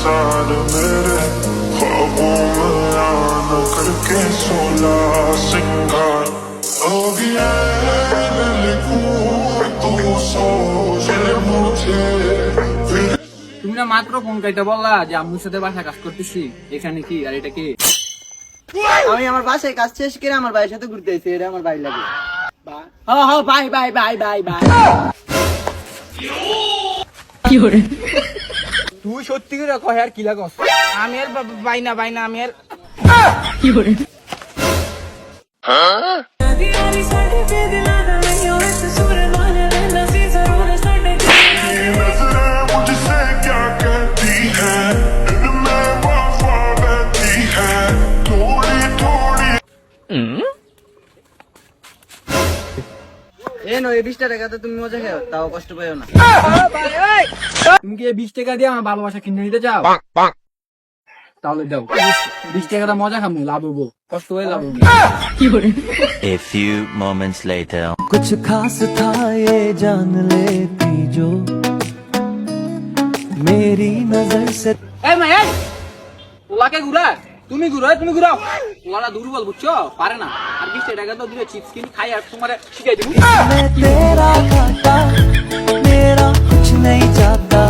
साल मेरे ख्वाबों में आना करके 16 सिंगार हो गया लिखूं तू सोच ले मुझे তুমি না মাত্র ফোন কাইটা বললা যে আম্মুর সাথে বাসা কাজ করতেছি, এখানে কি আর এটা কি? আমি আমার বাসায় কাজ শেষ করে আমার ভাইয়ের সাথে ঘুরতে এসেছি, এটা আমার ভাই লাগে। হ্যাঁ bye bye bye bye bye. তুই সত্যি করে কয় আর কি লাগস? আমি আর বাইনা বাইনা আমি আর नजरें मुझसे क्या कहती है इनमें वफा बहती है थोड़ी थोड़ी এ নয় 20 টাকা তো তুমি মজা খাও, তাও কষ্ট পাইও না। তুমি কি 20 টাকা দিয়ে আমার ভালোবাসা কিনে নিতে চাও? তাহলে দাও, 20 টাকাটা মজা খামু, লাভ হবো, কষ্ট হয়ে লাভ হবো। A few moments later. कुछ खास था ये जान लेती जो मेरी नजर से। এই মাই, ওলাকে ঘুরা, তুমি ঘুরাও, তুমি ঘুরাও। ওলা দুর্বল বুঝছো, পারে না। আর 20 টাকা তো দিলে চিপস কিনে খাই আর তোমারে শিখাই দেব। मैं तेरा काटा मेरा कुछ नहीं जाता